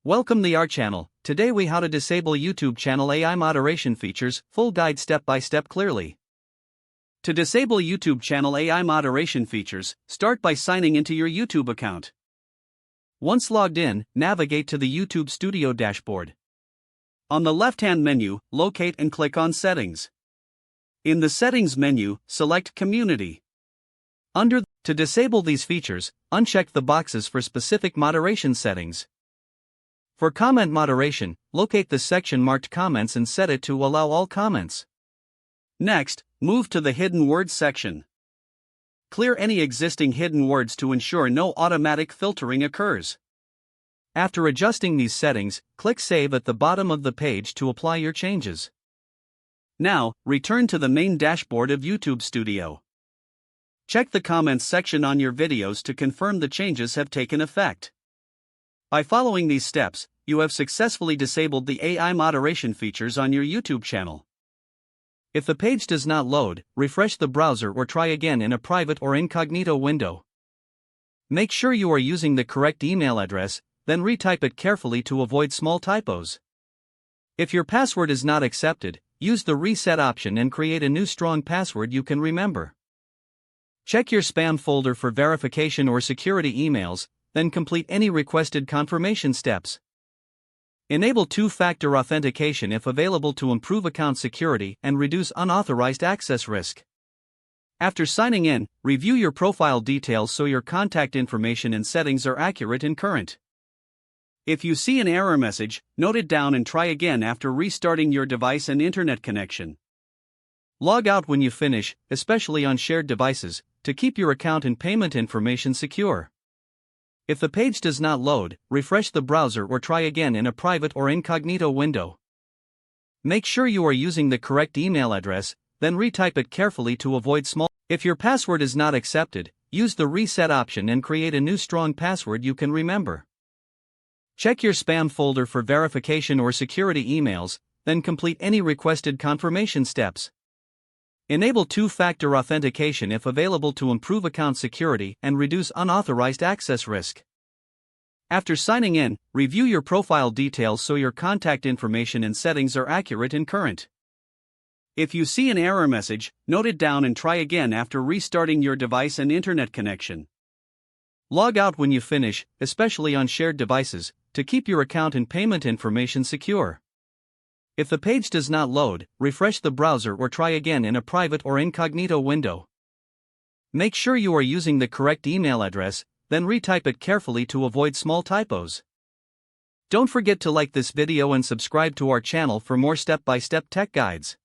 Welcome to our channel. Today we how to disable YouTube channel AI moderation features, full guide step by step clearly. To disable YouTube channel AI moderation features, start by signing into your YouTube account. Once logged in, navigate to the YouTube Studio dashboard. On the left-hand menu, locate and click on Settings. In the Settings menu, select Community. To disable these features, uncheck the boxes for specific moderation settings. For comment moderation, locate the section marked Comments and set it to allow all comments. Next, move to the Hidden Words section. Clear any existing hidden words to ensure no automatic filtering occurs. After adjusting these settings, click Save at the bottom of the page to apply your changes. Now, return to the main dashboard of YouTube Studio. Check the comments section on your videos to confirm the changes have taken effect. By following these steps, you have successfully disabled the AI moderation features on your YouTube channel. If the page does not load, refresh the browser or try again in a private or incognito window. Make sure you are using the correct email address, then retype it carefully to avoid small typos. If your password is not accepted, use the reset option and create a new strong password you can remember. Check your spam folder for verification or security emails, then complete any requested confirmation steps. Enable two-factor authentication if available to improve account security and reduce unauthorized access risk. After signing in, review your profile details so your contact information and settings are accurate and current. If you see an error message, note it down and try again after restarting your device and internet connection. Log out when you finish, especially on shared devices, to keep your account and payment information secure. If the page does not load, refresh the browser or try again in a private or incognito window. Make sure you are using the correct email address, then retype it carefully to avoid small. If your password is not accepted, use the reset option and create a new strong password you can remember. Check your spam folder for verification or security emails, then complete any requested confirmation steps. Enable two-factor authentication if available to improve account security and reduce unauthorized access risk. After signing in, review your profile details so your contact information and settings are accurate and current. If you see an error message, note it down and try again after restarting your device and internet connection. Log out when you finish, especially on shared devices, to keep your account and payment information secure. If the page does not load, refresh the browser or try again in a private or incognito window. Make sure you are using the correct email address, then retype it carefully to avoid small typos. Don't forget to like this video and subscribe to our channel for more step-by-step tech guides.